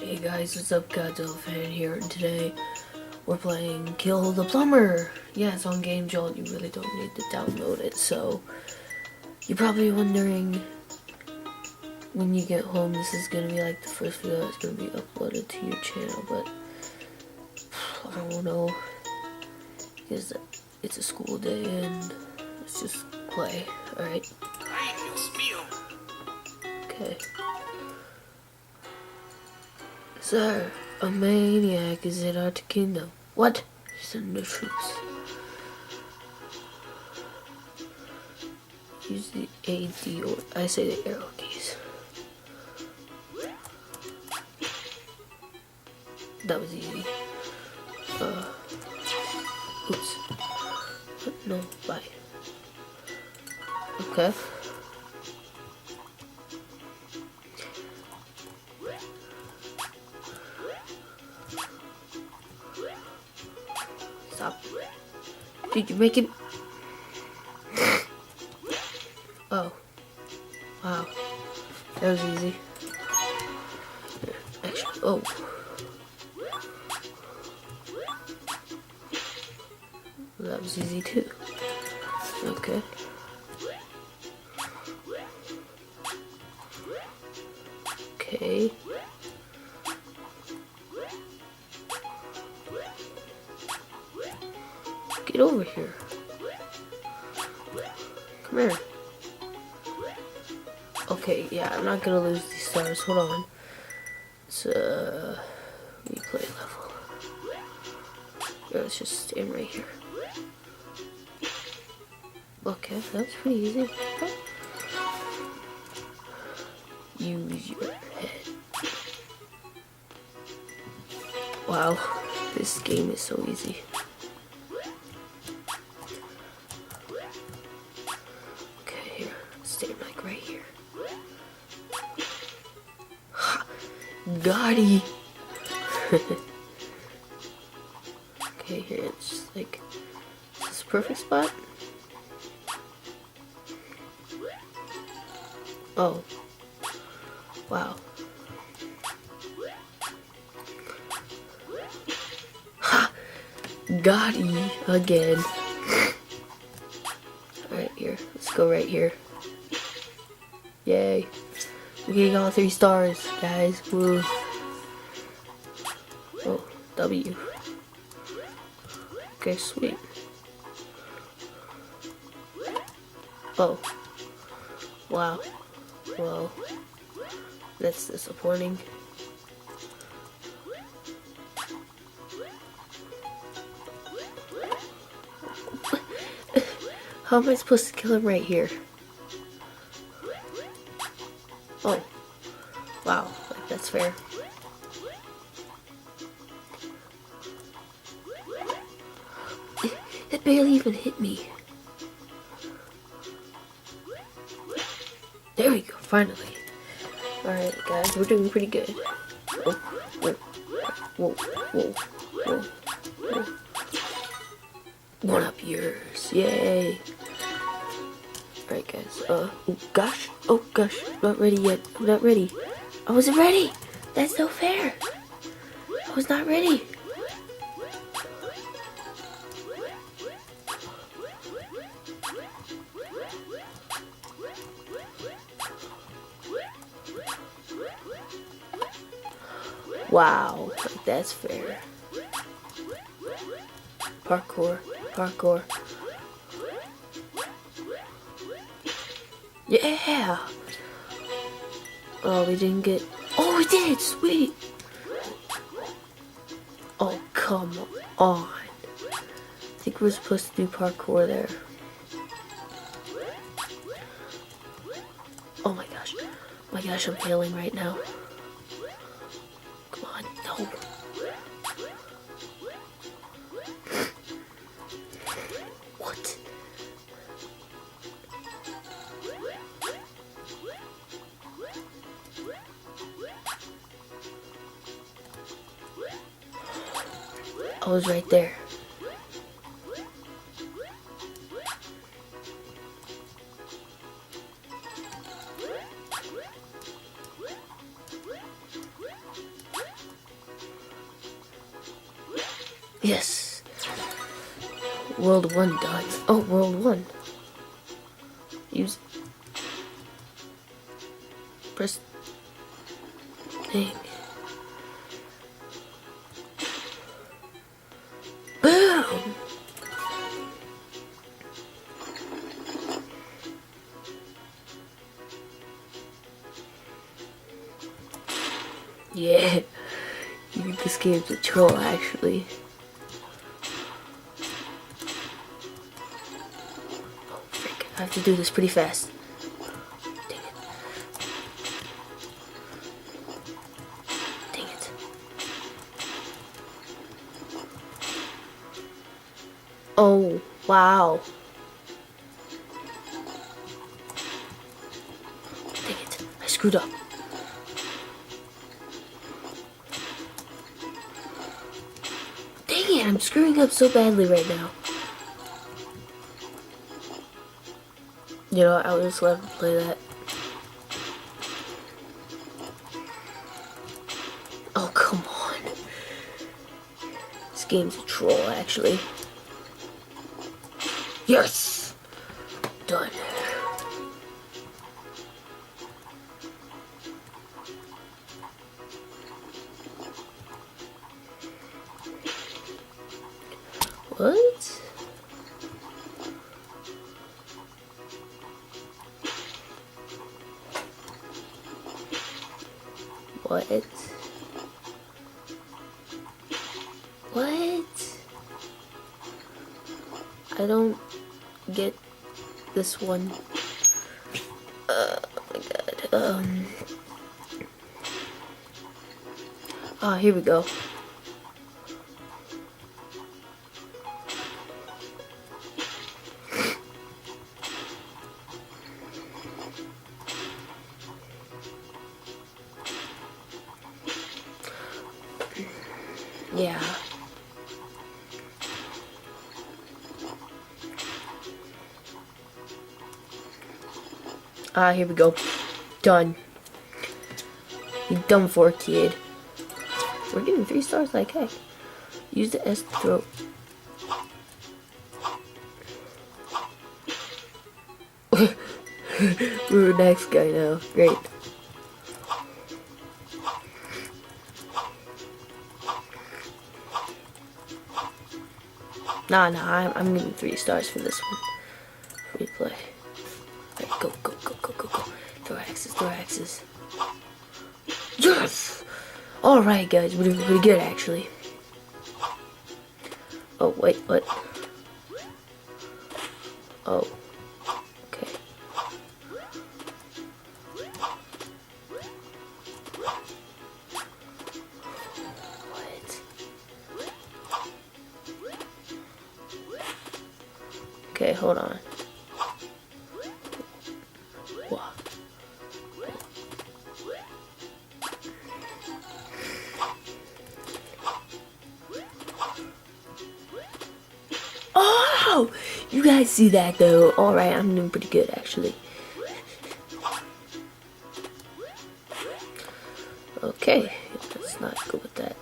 Hey guys, what's up? Godzilla fan here, and today we're playing Kill the Plumber. Yeah, it's on Game Jolt. You really don't need to download it. So you're probably wondering when you get home, this is gonna be like the first video that's gonna be uploaded to your channel, but I don't know because it's a school day and let's just play. All right. Okay. Sir, a maniac is in our kingdom. What? Send the troops. Use the AD or I say the arrow keys. That was easy. Oops. No, bye. Okay. Stop. Dude, you're making... Oh. Wow. That was easy. Actually, oh. That was easy too. Okay. Okay. Get over here. Come here. Okay, yeah, I'm not gonna lose these stars. Hold on. It's replay level. Yeah, let's just stand right here. Okay, that's pretty easy. Okay. Use your head. Wow, this game is so easy. Okay, here, stand like right here. Ha! Gotti! Okay, here, it's just like, is this a perfect spot? Oh. Wow. Ha! Gotti again. Alright, here. Let's go right here. Yay. We're getting all 3 stars, guys. Woo. Oh, W. Okay, sweet. Oh. Wow. Well, that's disappointing. How am I supposed to kill him right here? Oh. Wow, that's fair. It barely even hit me. There we go, finally. Alright, guys, we're doing pretty good. Whoa, whoa, whoa, whoa, whoa, whoa. One up yours, yay. Alright, guys, oh gosh, I'm not ready yet, I'm not ready. I wasn't ready! That's no fair! I was not ready! Wow, that's fair. Parkour, parkour. Yeah! Oh, we didn't get... Oh, we did! Sweet! Oh, come on. I think we're supposed to do parkour there. Oh my gosh. Oh my gosh, I'm failing right now. Come on, no. What? I was right there. Yes. World 1 done. Oh, World 1. Use. Press. Thing. Boom! Yeah. This game's a troll, actually. Oh, frick. I have to do this pretty fast. Dang it. Dang it. Oh, wow. Dang it. I screwed up. Dang it, I'm screwing up so badly right now. You know, I'll just let him play that. Oh, come on. This game's a troll, actually. Yes! Done. What? What? What? I don't get this one. Oh my god. Ah, here we go. Yeah. Ah, here we go. Done. You done for, kid. We're getting 3 stars like heck. Use the S to throw. We're the next guy now. Great. Nah, I'm getting 3 stars for this one. Free play. Alright, go. Throw axes. Yes! Alright, guys, we're doing pretty good, actually. Oh, wait, what? Oh. Okay. What? Okay, hold on. What? Oh! You guys see that though? Alright, I'm doing pretty good actually. Okay, let's not go with that.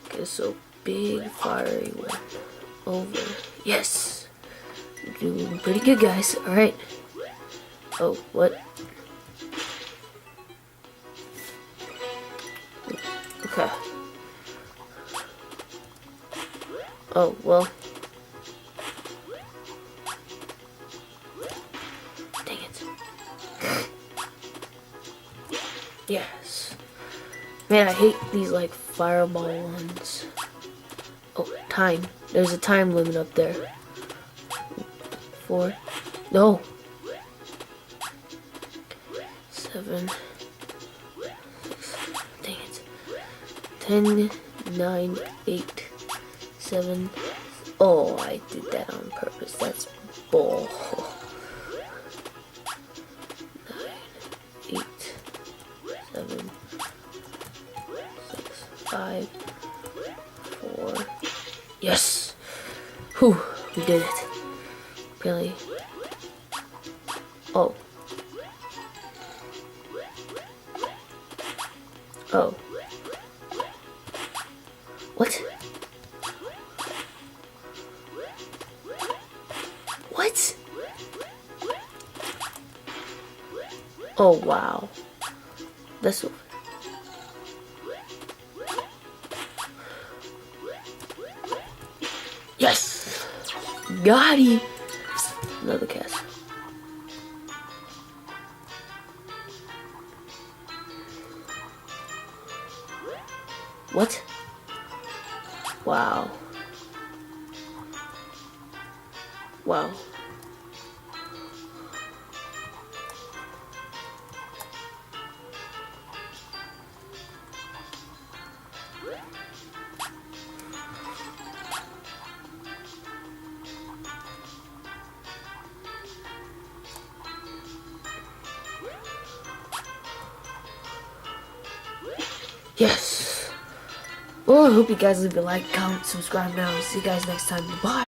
Okay, so big fiery one over. Yes! You're doing pretty good, guys. Alright. Oh, what? Okay. Oh, well. Dang it. Yes. Man, I hate these, like, fireball ones. Oh, time. There's a time limit up there. 4. No. 7. 6. Dang it. 10, 9, 8, 7. Oh, I did that on purpose. That's bull. 9, 8, 7, 6, 5, 4. Yes! Whew, we did it. Really? Oh. Oh. What? What? Oh, wow. That's so... Yes! Got him! Another castle. What? Wow. Wow. Yes! Well, I hope you guys leave a like, comment, subscribe now. See you guys next time. Bye!